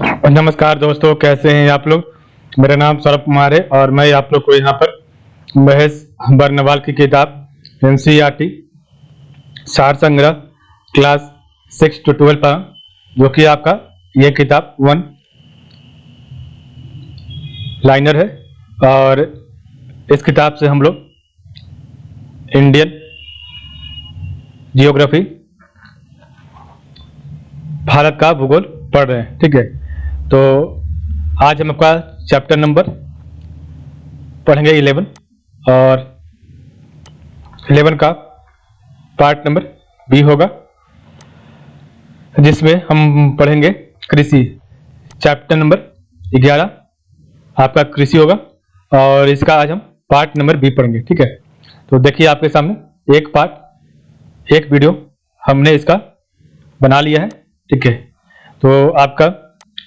नमस्कार दोस्तों, कैसे हैं आप लोग। मेरा नाम सौरभ कुमार है और मैं आप लोग को यहाँ पर महेश बर्नवाल की किताब एनसीईआरटी सार संग्रह क्लास 6 to 12 पर, जो कि आपका ये किताब 1 लाइनर है। और इस किताब से हम लोग इंडियन जियोग्राफी, भारत का भूगोल पढ़ रहे हैं। ठीक है, तो आज हम आपका चैप्टर नंबर पढ़ेंगे 11 और 11 का पार्ट नंबर बी होगा, जिसमें हम पढ़ेंगे कृषि। चैप्टर नंबर 11 आपका कृषि होगा और इसका आज हम पार्ट नंबर बी पढ़ेंगे। ठीक है, तो देखिए आपके सामने एक पार्ट, एक वीडियो हमने इसका बना लिया है। ठीक है, तो आपका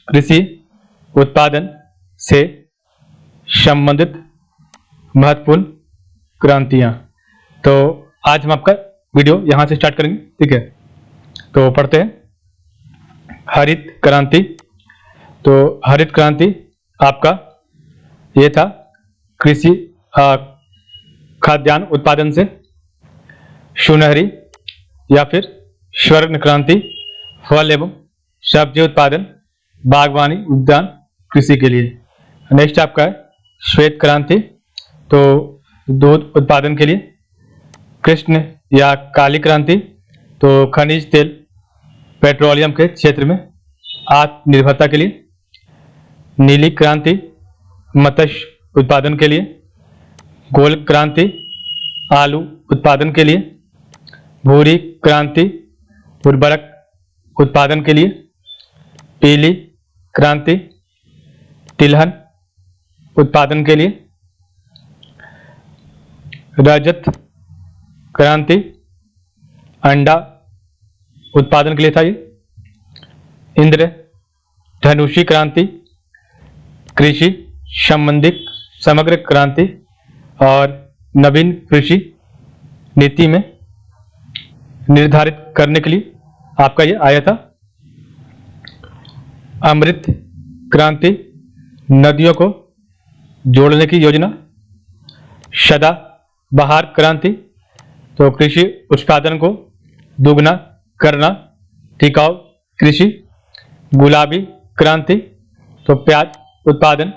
कृषि उत्पादन से संबंधित महत्वपूर्ण क्रांतियां, तो आज हम आपका वीडियो यहां से स्टार्ट करेंगे। ठीक है, तो पढ़ते हैं हरित क्रांति। तो हरित क्रांति आपका ये था कृषि खाद्यान्न उत्पादन से सुनहरी या फिर स्वर्ण क्रांति, फल एवं सब्जी उत्पादन, बागवानी, उद्यान कृषि के लिए। नेक्स्ट आपका है श्वेत क्रांति, तो दूध उत्पादन के लिए। कृष्ण या काली क्रांति, तो खनिज तेल पेट्रोलियम के क्षेत्र में आत्मनिर्भरता के लिए। नीली क्रांति मत्स्य उत्पादन के लिए। गोल क्रांति आलू उत्पादन के लिए। भूरी क्रांति उर्वरक उत्पादन के लिए। पीली क्रांति तिलहन उत्पादन के लिए। रजत क्रांति अंडा उत्पादन के लिए था ये। इंद्र धनुषी क्रांति कृषि संबंधी समग्र क्रांति और नवीन कृषि नीति में निर्धारित करने के लिए आपका ये आया था। अमृत क्रांति नदियों को जोड़ने की योजना। सदा बहार क्रांति, तो कृषि उत्पादन को दोगुना करना, टिकाऊ कृषि। गुलाबी क्रांति, तो प्याज उत्पादन,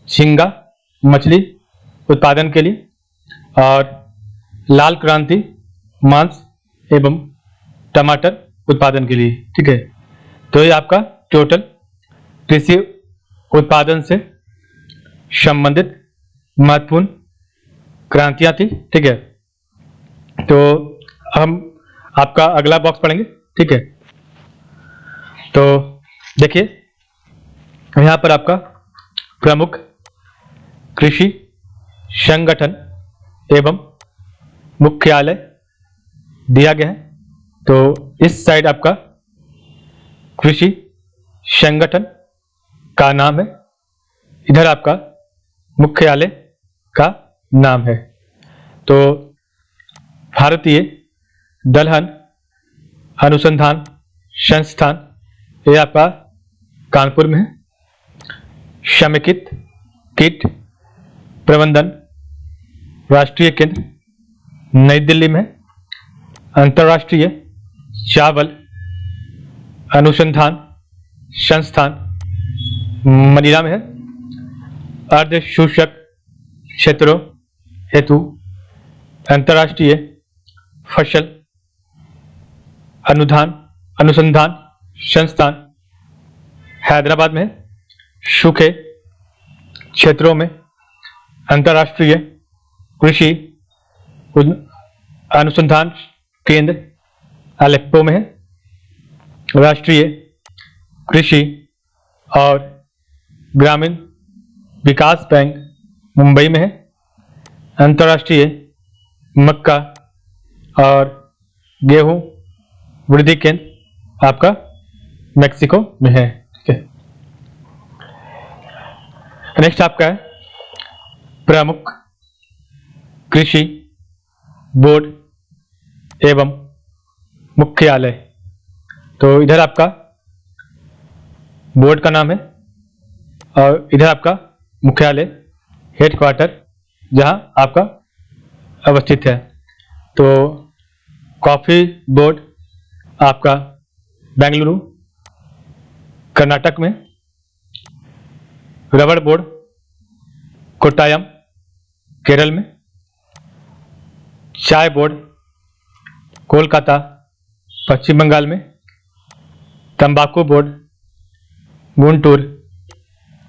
झींगा मछली उत्पादन के लिए। और लाल क्रांति मांस एवं टमाटर उत्पादन के लिए। ठीक है, तो ये आपका टोटल कृषि उत्पादन से संबंधित महत्वपूर्ण क्रांतियां थी। ठीक है, तो हम आपका अगला बॉक्स पढ़ेंगे। ठीक है, तो देखिए यहां पर आपका प्रमुख कृषि संगठन एवं मुख्यालय दिया गया है। तो इस साइड आपका कृषि संगठन का नाम है, इधर आपका मुख्यालय का नाम है। तो भारतीय दलहन अनुसंधान संस्थान, ये आपका कानपुर में है। समेकित कीट प्रबंधन राष्ट्रीय केंद्र नई दिल्ली में है। अंतर्राष्ट्रीय चावल अनुसंधान संस्थान मनीला में है। अर्ध शुष्क क्षेत्रों हेतु अंतर्राष्ट्रीय फसल अनुसंधान संस्थान हैदराबाद में है। सूखे क्षेत्रों में अंतर्राष्ट्रीय कृषि अनुसंधान केंद्र अलेप्पो में है। राष्ट्रीय कृषि और ग्रामीण विकास बैंक मुंबई में है। अंतर्राष्ट्रीय मक्का और गेहूं वृद्धि केंद्र आपका मेक्सिको में है। ठीक है, नेक्स्ट आपका है प्रमुख कृषि बोर्ड एवं मुख्यालय। तो इधर आपका बोर्ड का नाम है, और इधर आपका मुख्यालय, हेडक्वार्टर, जहां आपका अवस्थित है। तो कॉफी बोर्ड आपका बेंगलुरु कर्नाटक में, रबड़ बोर्ड कोट्टायम केरल में, चाय बोर्ड कोलकाता पश्चिम बंगाल में, तंबाकू बोर्ड गुंटूर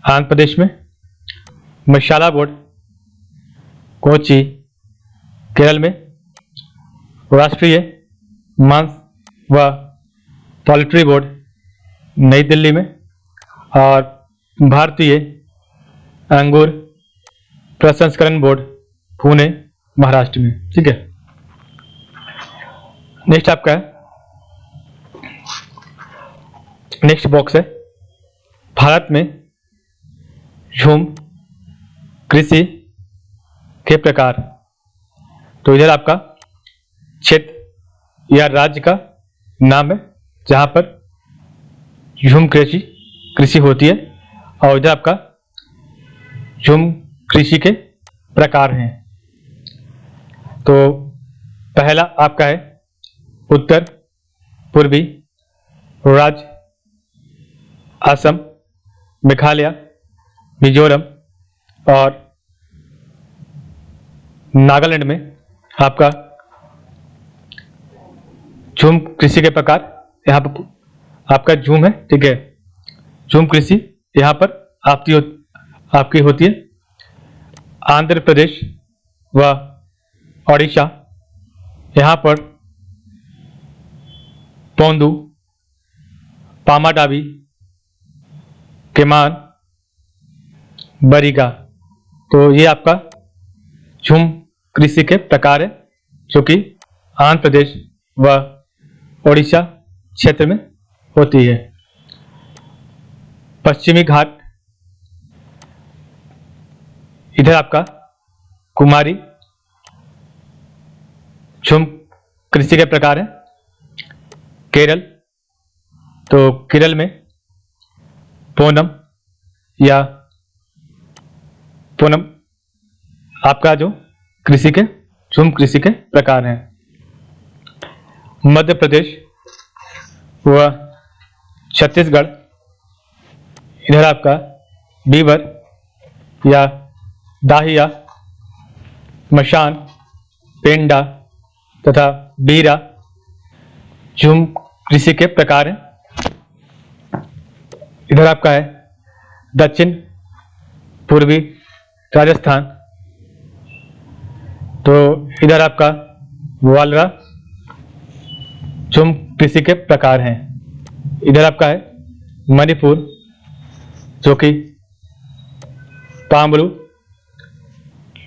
आंध्र प्रदेश में, मसाला बोर्ड कोची केरल में, राष्ट्रीय मांस व पोल्ट्री बोर्ड नई दिल्ली में, और भारतीय अंगूर प्रसंस्करण बोर्ड पुणे महाराष्ट्र में। ठीक है, नेक्स्ट आपका है, नेक्स्ट बॉक्स है भारत में झूम कृषि के प्रकार। तो इधर आपका क्षेत्र या राज्य का नाम है जहां पर झूम कृषि होती है, और इधर आपका झूम कृषि के प्रकार हैं। तो पहला आपका है उत्तर पूर्वी राज्य असम, मेघालय, मिजोरम और नागालैंड में आपका झूम कृषि के प्रकार, यहाँ पर आपका झूम है। ठीक है, झूम कृषि यहाँ पर आपकी होती है। आंध्र प्रदेश व ओडिशा, यहाँ पर पोंदू, पामाडावी, केमान, बरिगा, तो ये आपका झूम कृषि के प्रकार है जो कि आंध्र प्रदेश व ओडिशा क्षेत्र में होती है। पश्चिमी घाट, इधर आपका कुमारी झूम कृषि के प्रकार है। केरल, तो केरल में पूनम या पूनम आपका जो कृषि के झूम कृषि के प्रकार हैं। मध्य प्रदेश व छत्तीसगढ़, इधर आपका बीवर या दाहिया, मशान, पेंडा तथा बीरा झूम कृषि के प्रकार हैं। इधर आपका है दक्षिण पूर्वी राजस्थान, तो इधर आपका वालरा झूम कृषि के प्रकार हैं। इधर आपका है मणिपुर जो कि पामरू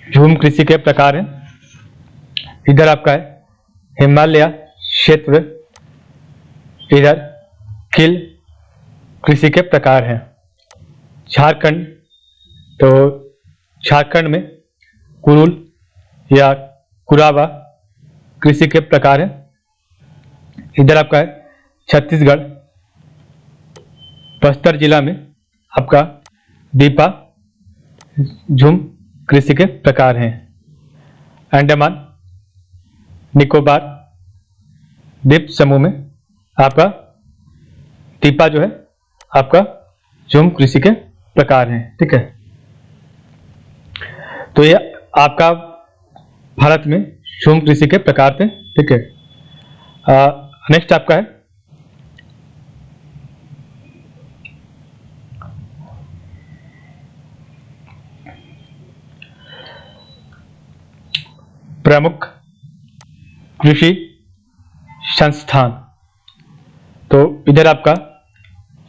झूम कृषि के प्रकार हैं। इधर आपका है हिमालय क्षेत्र, इधर किल कृषि के प्रकार हैं। झारखंड, तो झारखंड में कुरुल या कुरावा कृषि के प्रकार है। इधर आपका है छत्तीसगढ़, बस्तर जिला में आपका दीपा झूम कृषि के प्रकार हैं। अंडमान निकोबार द्वीप समूह में आपका दीपा जो है आपका झूम कृषि के प्रकार हैं। ठीक है, तो ये आपका भारत में झूम कृषि के प्रकार थे। ठीक है, नेक्स्ट आपका है प्रमुख कृषि संस्थान। तो इधर आपका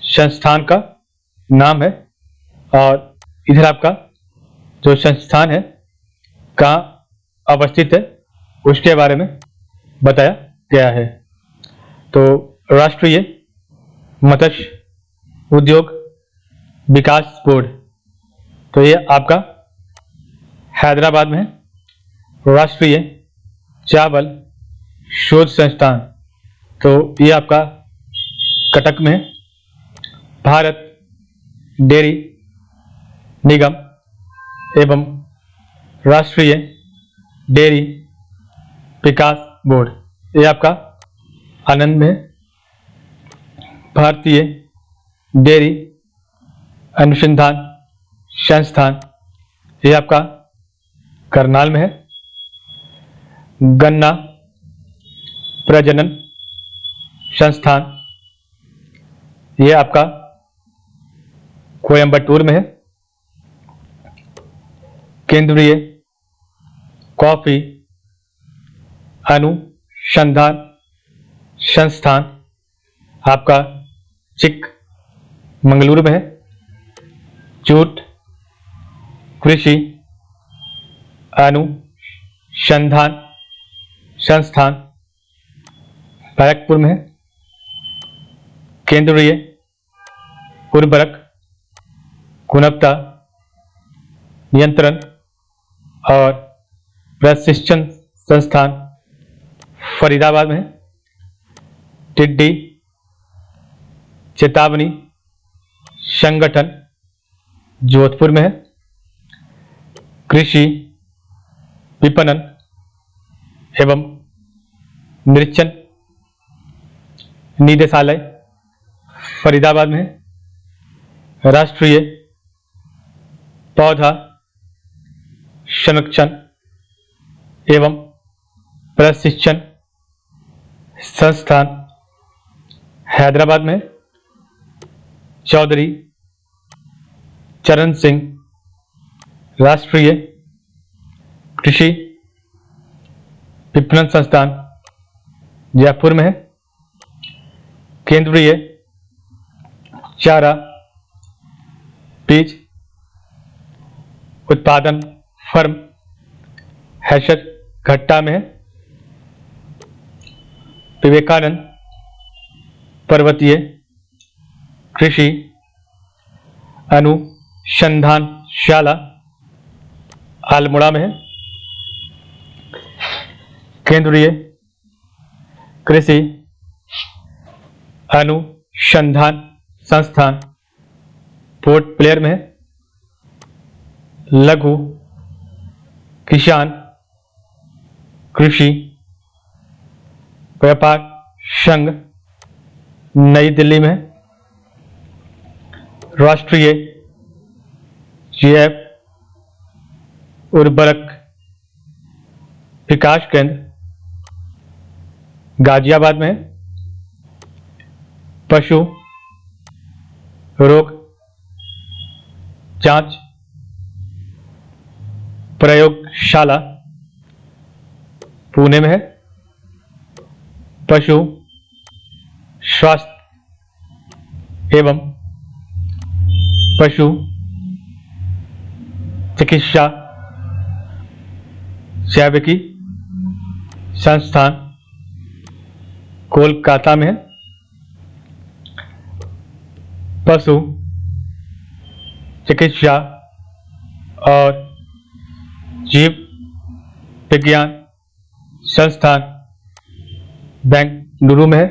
संस्थान का नाम है, और इधर आपका जो संस्थान है कहाँ अवस्थित है उसके बारे में बताया गया है। तो राष्ट्रीय मत्स्य उद्योग विकास बोर्ड, तो ये आपका हैदराबाद में है। राष्ट्रीय चावल शोध संस्थान, तो ये आपका कटक में है। भारत डेयरी निगम एवं राष्ट्रीय डेयरी विकास बोर्ड, ये आपका आनंद में है। भारतीय डेयरी अनुसंधान संस्थान, ये आपका करनाल में है। गन्ना प्रजनन संस्थान, ये आपका कोयंबटूर में है। केंद्रीय कॉफी अनुसंधान संस्थान आपका चिकमंगलुरु में है। जूट कृषि अनुसंधान संस्थान बैरकपुर में है। केंद्रीय उर्वरक गुणवत्ता नियंत्रण और प्रशिक्षण संस्थान फरीदाबाद में है। टिड्डी चेतावनी संगठन जोधपुर में है। कृषि विपणन एवं निरीक्षण निदेशालय फरीदाबाद में है। राष्ट्रीय पौधा संरक्षण एवं प्रशिक्षण संस्थान हैदराबाद में है। चौधरी चरण सिंह राष्ट्रीय कृषि विपणन संस्थान जयपुर में है। केंद्रीय चारा बीज उत्पादन फर्म हैशर घट्टा में है। विवेकानंद पर्वतीय कृषि अनुसंधानशाला अल्मोड़ा में है। केंद्रीय कृषि अनुसंधान संस्थान पोर्ट ब्लेयर में है। लघु किसान कृषि व्यापार संघ नई दिल्ली में है। राष्ट्रीय जैव उर्वरक विकास केंद्र गाजियाबाद में है। पशु रोग जांच प्रयोगशाला पुणे में है। पशु स्वास्थ्य एवं पशु चिकित्सा जैविकी संस्थान कोलकाता में है। पशु चिकित्सा और जीव विज्ञान संस्थान बेंगलुरु में है।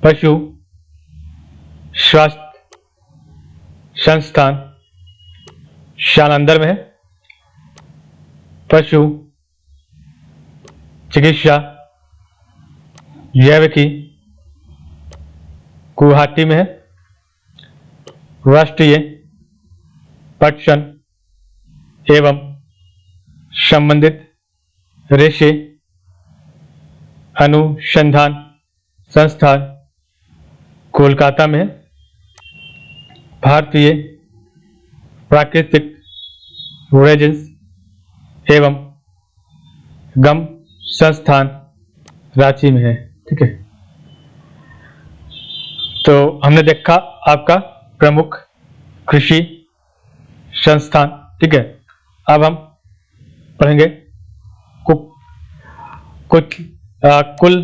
पशु स्वास्थ्य संस्थान शालांदर में है। पशु चिकित्सा जैविकी गुवाहाटी में है। राष्ट्रीय पटसन एवं संबंधित रेशे अनुसंधान संस्थान कोलकाता में है। भारतीय प्राकृतिक रेजिन्स एवं गम संस्थान रांची में है। ठीक है, तो हमने देखा आपका प्रमुख कृषि संस्थान। ठीक है, अब हम पढ़ेंगे कुल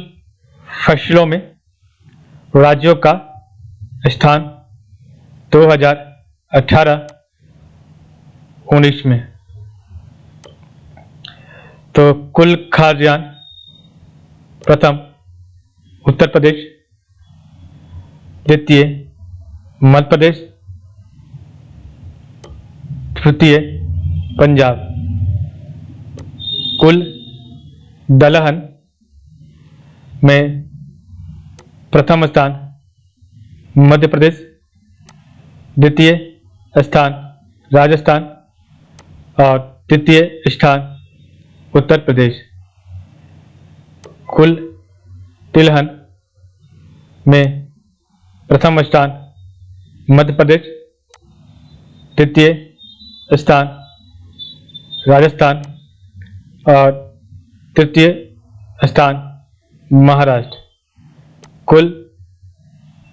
फसलों में राज्यों का स्थान 2018-19 में। तो कुल खाद्यान्न प्रथम उत्तर प्रदेश, द्वितीय मध्य प्रदेश, तृतीय पंजाब। कुल दलहन में प्रथम स्थान मध्य प्रदेश, द्वितीय स्थान राजस्थान और तृतीय स्थान उत्तर प्रदेश। कुल तिलहन में प्रथम स्थान मध्य प्रदेश, द्वितीय स्थान राजस्थान और तृतीय स्थान महाराष्ट्र। कुल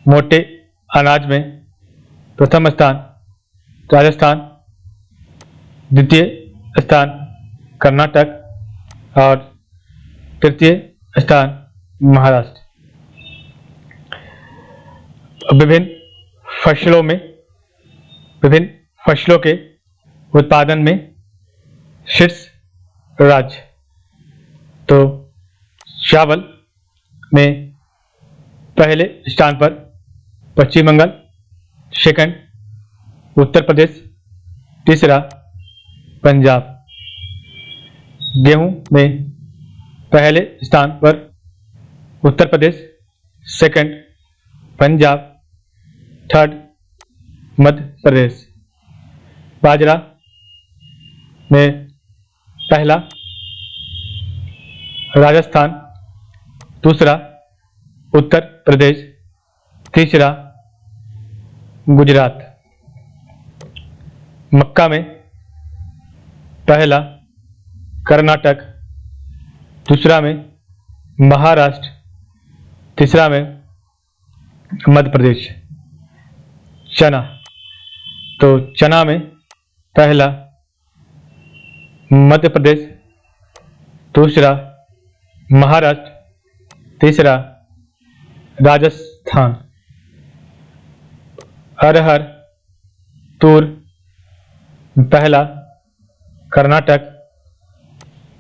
मोटे अनाज में प्रथम स्थान राजस्थान, द्वितीय स्थान कर्नाटक और तृतीय स्थान महाराष्ट्र। विभिन्न फसलों के उत्पादन में शीर्ष राज्य। तो चावल में पहले स्थान पर पश्चिम बंगाल, सेकंड उत्तर प्रदेश, तीसरा पंजाब। गेहूं में पहले स्थान पर उत्तर प्रदेश, सेकंड पंजाब, थर्ड मध्य प्रदेश। बाजरा में पहला राजस्थान, दूसरा उत्तर प्रदेश, तीसरा गुजरात। मक्का में पहला कर्नाटक, दूसरा में महाराष्ट्र, तीसरा में मध्य प्रदेश। चना, तो चना में पहला मध्य प्रदेश, दूसरा महाराष्ट्र, तीसरा राजस्थान। अरहर तूर पहला कर्नाटक,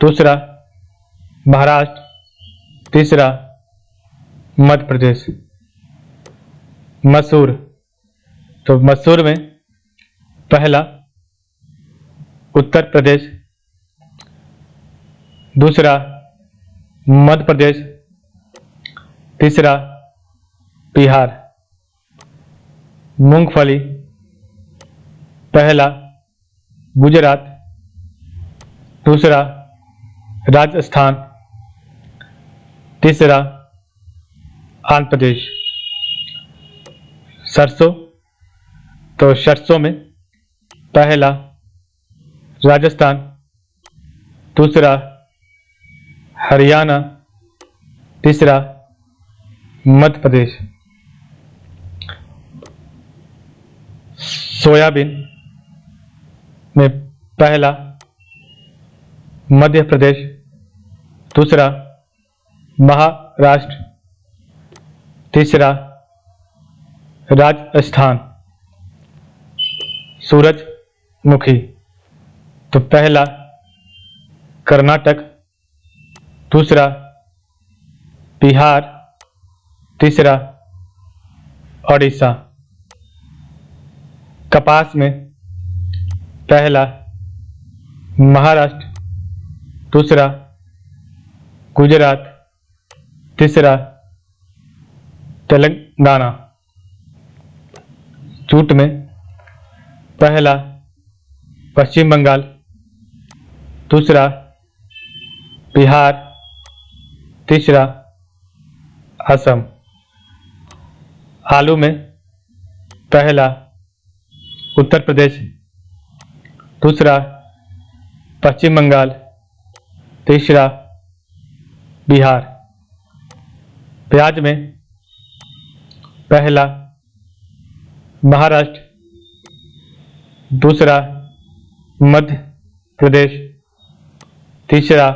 दूसरा महाराष्ट्र, तीसरा मध्य प्रदेश। मसूर, तो मसूर में पहला उत्तर प्रदेश, दूसरा मध्य प्रदेश, तीसरा बिहार। मूंगफली पहला गुजरात, दूसरा राजस्थान, तीसरा आंध्र प्रदेश। सरसों, तो सरसों में पहला राजस्थान, दूसरा हरियाणा, तीसरा मध्य प्रदेश। सोयाबीन में पहला मध्य प्रदेश, दूसरा महाराष्ट्र, तीसरा राजस्थान। सूरजमुखी, तो पहला कर्नाटक, दूसरा बिहार, तीसरा ओडिशा। कपास में पहला महाराष्ट्र, दूसरा गुजरात, तीसरा तेलंगाना। जूट में पहला पश्चिम बंगाल, दूसरा बिहार, तीसरा असम। आलू में पहला उत्तर प्रदेश, दूसरा पश्चिम बंगाल, तीसरा बिहार। प्याज में पहला महाराष्ट्र, दूसरा मध्य प्रदेश, तीसरा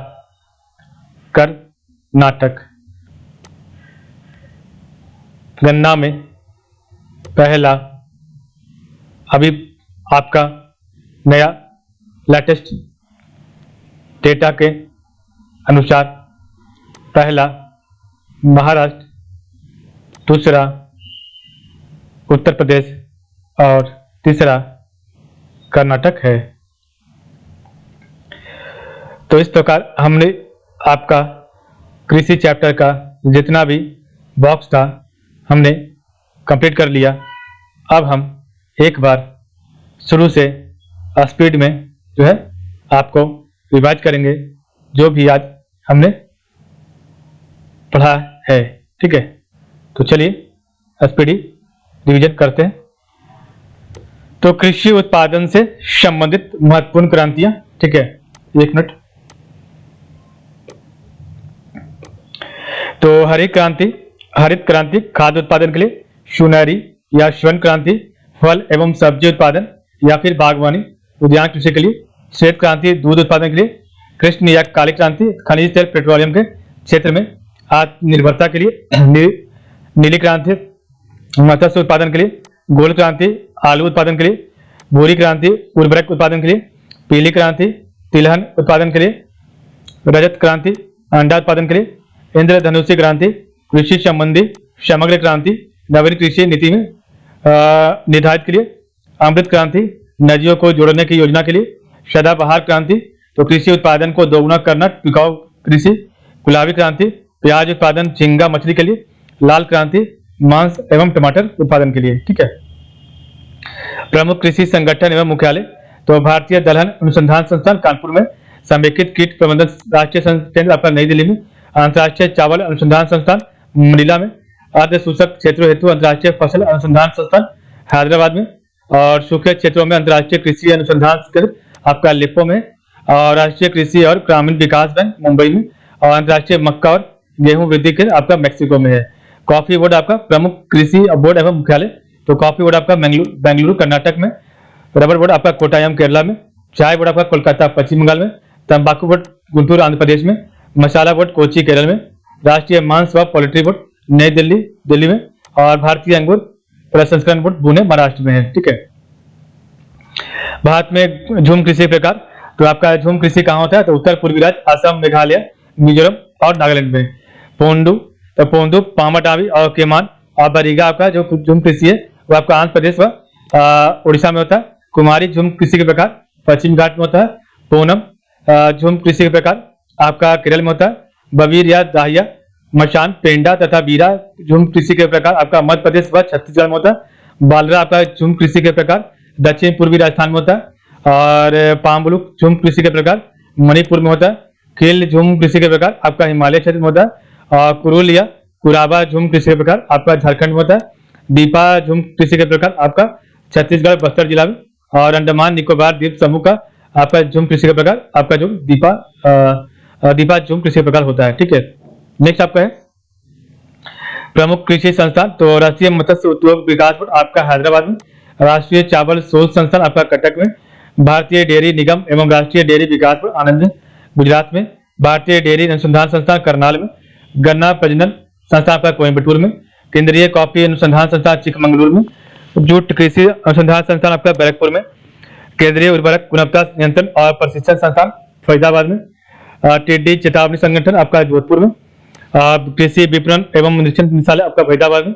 कर्नाटक। गन्ना में पहला, अभी आपका नया लेटेस्ट डेटा के अनुसार पहला महाराष्ट्र, दूसरा उत्तर प्रदेश और तीसरा कर्नाटक है। तो इस प्रकार हमने आपका कृषि चैप्टर का जितना भी बॉक्स था हमने कंप्लीट कर लिया। अब हम एक बार शुरू से स्पीड में जो है आपको रिवाइज करेंगे जो भी आज हमने पढ़ा है। ठीक है, तो चलिए स्पीडी रिवीजन करते हैं। तो कृषि उत्पादन से संबंधित महत्वपूर्ण क्रांतियां। ठीक है, एक मिनट। तो हरित क्रांति खाद्य उत्पादन के लिए, सुनहरी या स्वर्ण क्रांति फल एवं सब्जी उत्पादन या फिर बागवानी उद्यान कृषि के लिए, श्वेत क्रांति दूध उत्पादन के लिए, कृष्ण या काली क्रांति खनिज तेल पेट्रोलियम के क्षेत्र में आत्मनिर्भरता के लिए, नीली क्रांति मत्स्य उत्पादन के लिए, गोल्ड क्रांति आलू उत्पादन के लिए, भूरी क्रांति उर्वरक उत्पादन के लिए, पीली क्रांति तिलहन उत्पादन के लिए, रजत क्रांति अंडा उत्पादन के लिए, इंद्रधनुषी क्रांति कृषि संबंधी समग्र क्रांति नवीन कृषि नीति में निर्धारित के लिए, अमृत क्रांति नदियों को जोड़ने की योजना के लिए, सदाबहार क्रांति तो कृषि उत्पादन को दोगुना करना टिकाऊ कृषि, गुलाबी क्रांति प्याज उत्पादन झींगा मछली के लिए, लाल क्रांति मांस एवं टमाटर उत्पादन के लिए। ठीक है, प्रमुख कृषि संगठन एवं मुख्यालय तो भारतीय दलहन अनुसंधान संस्थान कानपुर में, समेकित कीट प्रबंधन राष्ट्रीय केंद्र आपका नई दिल्ली में, अंतर्राष्ट्रीय चावल अनुसंधान संस्थान मनीला में, अर्ध सूचक क्षेत्रों हेतु अंतर्राष्ट्रीय फसल अनुसंधान संस्थान हैदराबाद में, और सूखे क्षेत्रों में अंतर्राष्ट्रीय कृषि अनुसंधान केंद्र आपका लिप्पो में, और राष्ट्रीय कृषि और ग्रामीण विकास बैंक मुंबई में, और अंतर्राष्ट्रीय मक्का और गेहूं वृद्धि केंद्र आपका मैक्सिको में है। कॉफी बोर्ड आपका प्रमुख कृषि बोर्ड एवं मुख्यालय तो कॉफी बोर्ड आपका बेंगलुरु कर्नाटक में, रबर बोर्ड आपका कोटायम केरला में, चाय बोर्ड आपका कोलकाता पश्चिम बंगाल में, तंबाकू बोर्ड गुंटूर आंध्र प्रदेश में, मसाला बोर्ड कोची केरल में, राष्ट्रीय मांस व पोल्ट्री बोर्ड नई दिल्ली में, और भारतीय अंगूर प्रसंस्करण बोर्ड पुणे महाराष्ट्र में है। ठीक है, भारत में झूम कृषि प्रकार तो आपका झूम कृषि कहाँ होता है तो उत्तर पूर्वी राज्य असम मेघालय मिजोरम और नागालैंड में, पोंदू पामाटावी और केमान और बरीगा आपका जो झूम कृषि है वो आपका आंध्र प्रदेश व उड़ीसा में होता है। कुमारी झूम कृषि के प्रकार पश्चिम घाट में होता है। पूनम झूम कृषि के प्रकार आपका केरल में होता है। बबीर या दाहिया मशान पेंडा तथा बीरा झूम कृषि के प्रकार आपका मध्य प्रदेश व छत्तीसगढ़ में होता है। बालरा आपका झूम कृषि के प्रकार दक्षिण पूर्वी राजस्थान में होता है। और पाम्बलुक झूम कृषि के प्रकार मणिपुर में होता है। खेल झूम कृषि के प्रकार आपका हिमालय क्षेत्र में होता है। और कुरुल या कुराबा झूम कृषि के प्रकार आपका झारखंड में होता है। दीपा झूम कृषि के प्रकार आपका छत्तीसगढ़ बस्तर जिला में। और अंडमान निकोबार द्वीप समूह का आपका झूम कृषि के प्रकार आपका जो दीपा झूम कृषि के प्रकार होता है। ठीक है, नेक्स्ट आपका है प्रमुख कृषि संस्थान तो राष्ट्रीय मत्स्य उद्योग विकास बोर्ड आपका हैदराबाद में, राष्ट्रीय चावल शोध संस्थान आपका कटक में, भारतीय डेयरी निगम एवं राष्ट्रीय डेयरी विकास बोर्ड आनंद गुजरात में, भारतीय डेयरी अनुसंधान संस्थान करनाल में, गन्ना प्रजनन संस्थान आपका कोयम्बटूर में, केंद्रीय कॉफी अनुसंधान संस्थान चिकमंगलुरु में, जूट कृषि अनुसंधान संस्थान आपका बैरकपुर में, केंद्रीय उर्वरक गुणवत्ता नियंत्रण और प्रशिक्षण संस्थान फरीदाबाद में, टिड्डी चेतावनी संगठन आपका जोधपुर में, कृषि विपणन एवं निरीक्षण निदेशालय आपका फरीदाबाद में,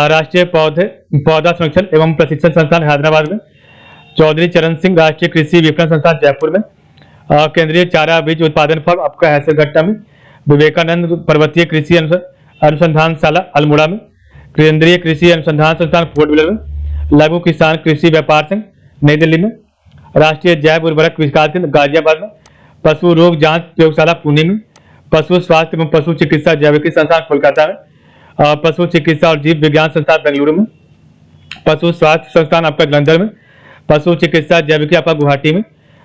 राष्ट्रीय पौधा संरक्षण एवं प्रशिक्षण संस्थान हैदराबाद में, चौधरी चरण सिंह राष्ट्रीय कृषि विपणन संस्थान जयपुर में, केंद्रीय चारा बीज उत्पादन फर्म आपका हैसरगट्टा में, विवेकानंद पर्वतीय कृषि अनुसंधानशाला अल्मोड़ा में, केंद्रीय कृषि अनुसंधान संस्थान पोर्ट ब्लेयर में, लघु किसान कृषि व्यापार संघ नई दिल्ली में, राष्ट्रीय जैव उर्वरक विकास केंद्र गाजियाबाद में, पशु रोग जांच प्रयोगशाला पुणे में, पशु स्वास्थ्य एवं पशु चिकित्सा जैविकी संस्थान कोलकाता में, पशु चिकित्सा और जीव विज्ञान संस्थान बेंगलुरु में, पशु स्वास्थ्य संस्थान आपका जलंधर में, पशु चिकित्सा जैविकी आपका गुवाहाटी में,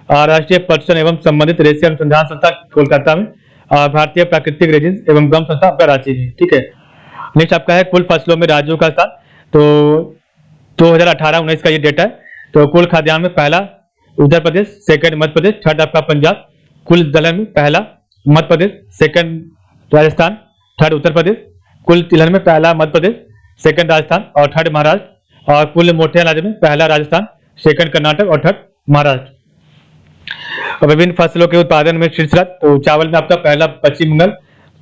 राष्ट्रीय पशुधन एवं संबंधित रेशे अनुसंधान संस्थान कोलकाता में, भारतीय प्राकृतिक रेजिन एवं गम संस्थान आपका रांची में। ठीक है, नेक्स्ट आपका है कुल फसलों में राज्यों का स्थान तो 2018-19 का ये डेटा है। तो कुल खाद्यान्न में पहला उत्तर प्रदेश, सेकंड मध्य प्रदेश, थर्ड आपका पंजाब। कुल दलहन में पहला मध्य प्रदेश, सेकंड राजस्थान, थर्ड उत्तर प्रदेश। कुल तिलहन में पहला मध्य प्रदेश, सेकंड राजस्थान और थर्ड महाराष्ट्र। और कुल मोटे अनाज में पहला राजस्थान, सेकंड कर्नाटक और थर्ड महाराष्ट्र। और विभिन्न फसलों के उत्पादन में शीर्ष राज्य तो चावल में आपका पहला पश्चिम बंगाल,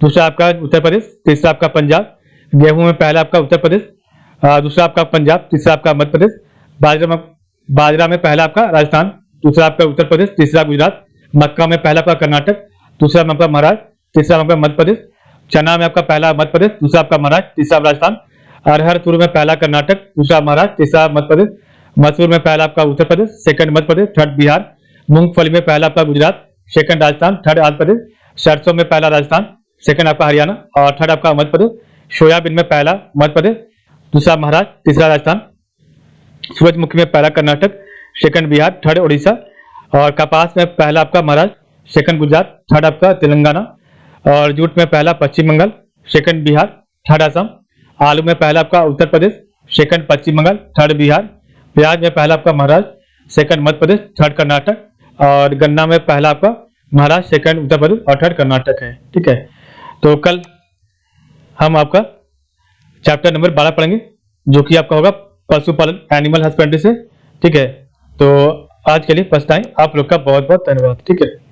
दूसरा आपका उत्तर प्रदेश, तीसरा आपका पंजाब। गेहूं में पहला आपका उत्तर प्रदेश, दूसरा आपका पंजाब, तीसरा आपका मध्य प्रदेश। बाजरा में पहला आपका राजस्थान, दूसरा आपका उत्तर प्रदेश, तीसरा गुजरात। मक्का में पहला आपका कर्नाटक, दूसरा में आपका महाराष्ट्र, तीसरा में आपका मध्य प्रदेश। चना में आपका पहला मध्य प्रदेश, दूसरा आपका महाराष्ट्र, तीसरा राजस्थान। अरहर तुर में पहला कर्नाटक, दूसरा महाराष्ट्र, तीसरा मध्य प्रदेश। मसूर में पहला आपका उत्तर प्रदेश, सेकंड मध्य प्रदेश, थर्ड बिहार। मूंगफली में पहला आपका गुजरात, सेकंड राजस्थान, थर्ड आंध्र प्रदेश। सरसों में पहला राजस्थान, सेकंड आपका हरियाणा और थर्ड आपका मध्य प्रदेश। सोयाबीन में पहला मध्य प्रदेश, दूसरा महाराष्ट्र, तीसरा राजस्थान। सूरजमुखी में पहला कर्नाटक, सेकंड बिहार, थर्ड उड़ीसा। और कपास में पहला आपका महाराष्ट्र, सेकंड गुजरात, थर्ड आपका तेलंगाना। और जूट में पहला पश्चिम बंगाल, सेकंड बिहार, थर्ड असम। आलू में पहला आपका उत्तर प्रदेश, सेकंड पश्चिम बंगाल, थर्ड बिहार। प्याज में पहला आपका महाराष्ट्र, सेकंड मध्य प्रदेश, थर्ड कर्नाटक। और गन्ना में पहला आपका महाराष्ट्र, सेकंड उत्तर प्रदेश और थर्ड कर्नाटक है। ठीक है, तो कल हम आपका चैप्टर नंबर 12 पढ़ेंगे, जो कि आपका होगा पशुपालन, एनिमल हस्बेंड्री से। ठीक है, तो आज के लिए फर्स्ट टाइम आप लोग का बहुत बहुत धन्यवाद। ठीक है।